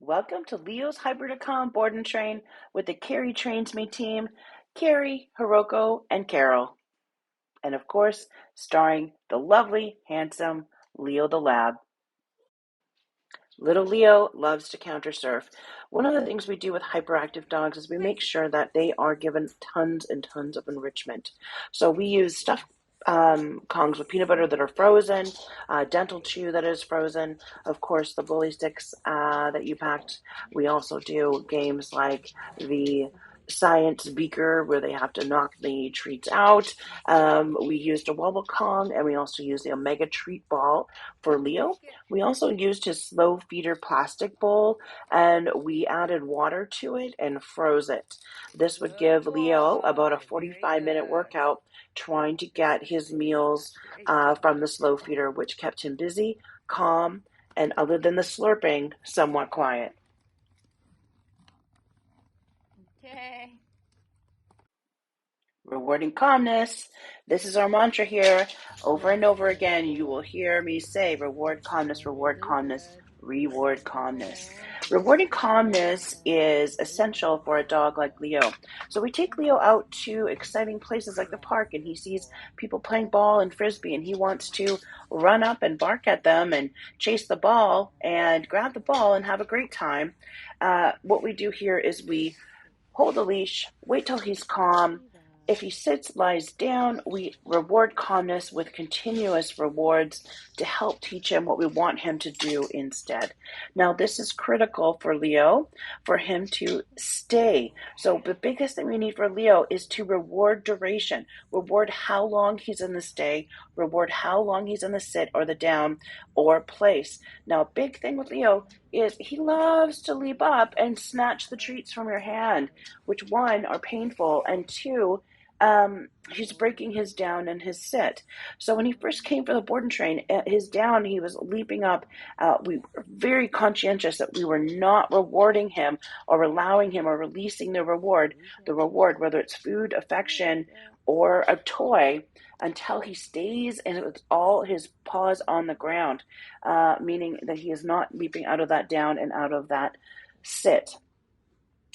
Welcome to Leo's Hybridicon Board and Train with the Carrie Trains Me team, Carrie, Hiroko, and Carol. And of course, starring the lovely, handsome Leo the Lab. Little Leo loves to counter surf. One of the things we do with hyperactive dogs is we make sure that they are given tons and tons of enrichment. So we use stuffed Kongs with peanut butter that are frozen, dental chew that is frozen, of course, the bully sticks that you packed. We also do games like the science beaker where they have to knock the treats out. We used a wobble Kong, and we also used the Omega treat ball for Leo. We also used his slow feeder plastic bowl, and we added water to it and froze it. This would give Leo about a 45-minute workout trying to get his meals from the slow feeder, which kept him busy, calm, and other than the slurping, somewhat quiet. Okay. Rewarding calmness. This is our mantra here. Over and over again, you will hear me say reward calmness, reward calmness, reward calmness. Rewarding calmness is essential for a dog like Leo. So we take Leo out to exciting places like the park, and he sees people playing ball and frisbee, and he wants to run up and bark at them and chase the ball and grab the ball and have a great time. What we do here is we hold the leash, wait till he's calm. If he sits, lies down, we reward calmness with continuous rewards to help teach him what we want him to do instead. Now, this is critical for Leo, for him to stay. So the biggest thing we need for Leo is to reward duration, reward how long he's in the stay, reward how long he's in the sit or the down or place. Now, a big thing with Leo is he loves to leap up and snatch the treats from your hand, which one, are painful, and two, he's breaking his down and his sit. So when he first came for the board and train, his down, he was leaping up. We were very conscientious that we were not rewarding him or allowing him or releasing the reward, whether it's food, affection, or a toy, until he stays and with all his paws on the ground, meaning that he is not leaping out of that down and out of that sit.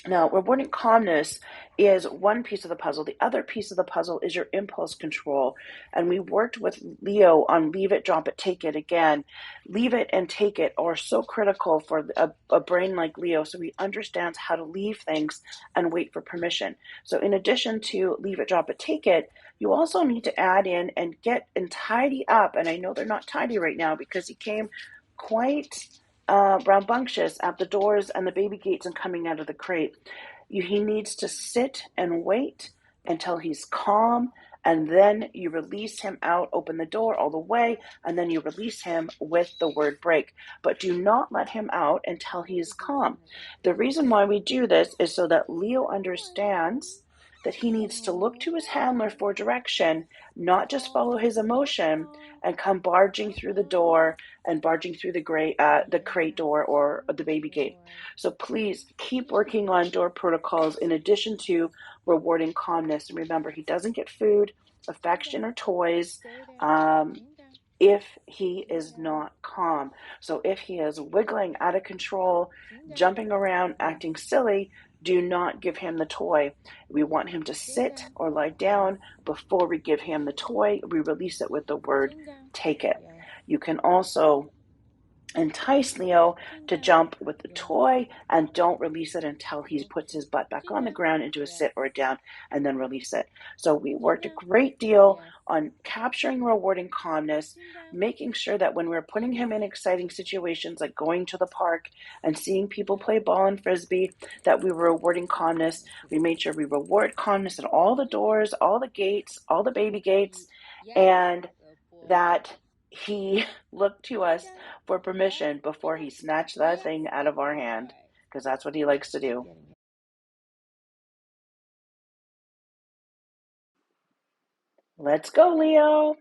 Now, rewarding calmness is one piece of the puzzle. The other piece of the puzzle is your impulse control. And we worked with Leo on leave it, drop it, take it again. Leave it and take it are so critical for a brain like Leo, so he understands how to leave things and wait for permission. So in addition to leave it, drop it, take it, you also need to add in and get and tidy up. And I know they're not tidy right now because he came quite rambunctious at the doors and the baby gates and coming out of the crate. He needs to sit and wait until he's calm, and then you release him out, open the door all the way, and then you release him with the word break. But do not let him out until he is calm. The reason why we do this is so that Leo understands that he needs to look to his handler for direction, not just follow his emotion and come barging through the door and barging through the crate door or the baby gate. So please keep working on door protocols in addition to rewarding calmness. And remember, he doesn't get food, affection, or toys if he is not calm. So if he is wiggling out of control, jumping around, acting silly, do not give him the toy. We want him to sit or lie down before we give him the toy. We release it with the word take it. You can also entice Leo to jump with the toy, and don't release it until he puts his butt back on the ground into a sit or a down, and then release it. So we worked a great deal on capturing rewarding calmness, making sure that when we're putting him in exciting situations like going to the park and seeing people play ball and frisbee, that we were rewarding calmness. We made sure we reward calmness at all the doors, all the gates, all the baby gates, and that he looked to us for permission before he snatched that thing out of our hand, because that's what he likes to do. Let's go, Leo.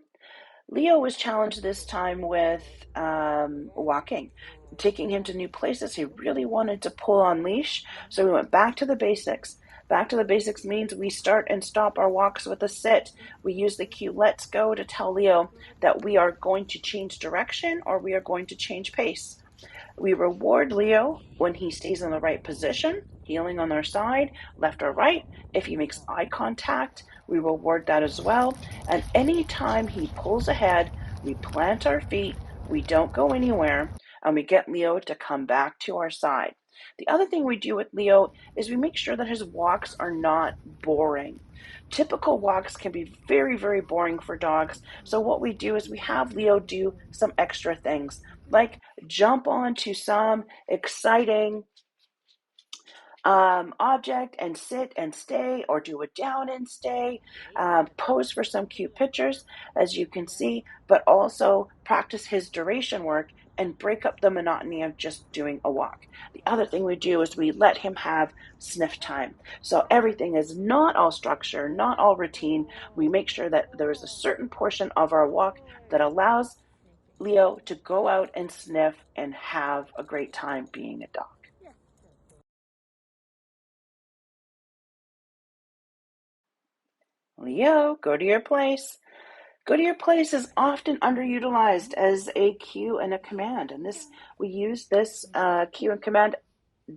Leo was challenged this time with walking, taking him to new places. He really wanted to pull on leash, so we went back to the basics. Back to the basics means we start and stop our walks with a sit. We use the cue let's go to tell Leo that we are going to change direction or we are going to change pace. We reward Leo when he stays in the right position, heeling on their side, left or right. If he makes eye contact, we reward that as well. And anytime he pulls ahead, we plant our feet, we don't go anywhere, and we get Leo to come back to our side. The other thing we do with Leo is we make sure that his walks are not boring. Typical walks can be very, very boring for dogs. So what we do is we have Leo do some extra things, like jump onto some exciting object and sit and stay, or do a down and stay, pose for some cute pictures, as you can see, but also practice his duration work and break up the monotony of just doing a walk. The other thing we do is we let him have sniff time. So everything is not all structure, not all routine. We make sure that there is a certain portion of our walk that allows Leo to go out and sniff and have a great time being a dog. Leo, go to your place. Go to your place is often underutilized as a cue and a command, and this we use this cue and command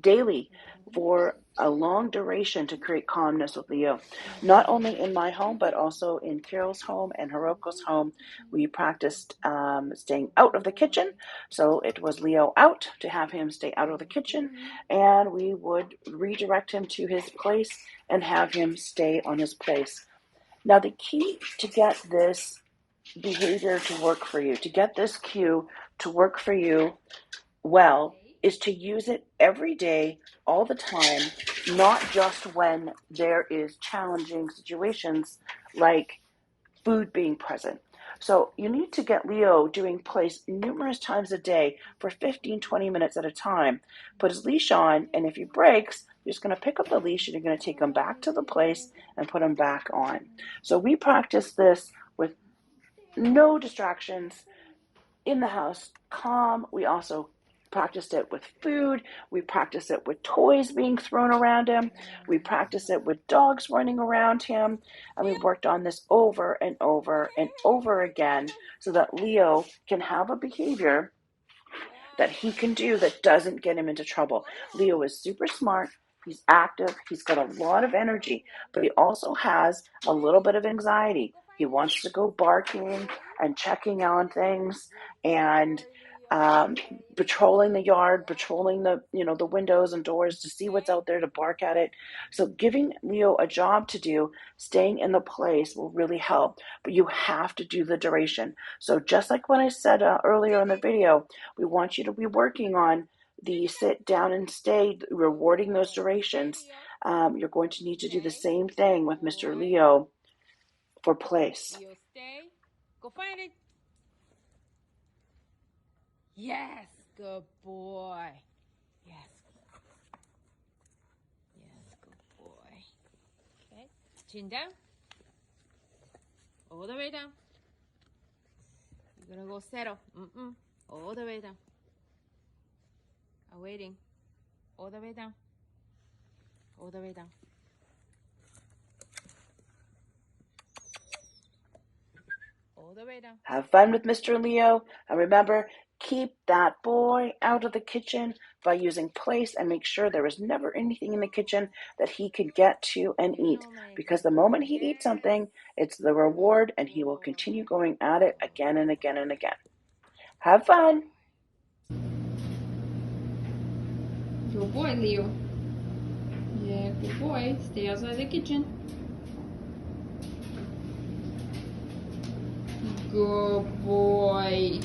daily for a long duration to create calmness with Leo. Not only in my home, but also in Carol's home and Hiroko's home, we practiced staying out of the kitchen. So it was Leo out to have him stay out of the kitchen, and we would redirect him to his place and have him stay on his place. Now, the key to get this behavior to work for you, to get this cue to work for you well, is to use it every day, all the time, not just when there is challenging situations like food being present. So you need to get Leo doing place numerous times a day for 15, 20 minutes at a time. Put his leash on, and if he breaks, you're just going to pick up the leash and you're going to take him back to the place and put him back on. So we practice this with no distractions, in the house, calm. We also practiced it with food. We practiced it with toys being thrown around him. We practiced it with dogs running around him. And we worked on this over and over and over again so that Leo can have a behavior that he can do that doesn't get him into trouble. Leo is super smart. He's active. He's got a lot of energy, but he also has a little bit of anxiety. He wants to go barking and checking on things and patrolling the yard, patrolling the windows and doors to see what's out there to bark at it. So giving Leo a job to do, staying in the place will really help. But you have to do the duration. So just like when I said earlier in the video, we want you to be working on the sit down and stay, rewarding those durations. You're going to need to do the same thing with Mr. Leo for place. Leo, stay. Go find it. Yes, good boy. Yes. Yes, good boy. Okay, chin down. All the way down. You're gonna go settle. All the way down. I'm waiting. All the way down. All the way down. All the way down. Have fun with Mr. Leo. And remember, keep that boy out of the kitchen by using place, and make sure there is never anything in the kitchen that he can get to and eat. Because the moment he eats something, it's the reward, and he will continue going at it again and again and again. Have fun. Good boy, Leo. Yeah, good boy. Stay outside the kitchen. Good boy.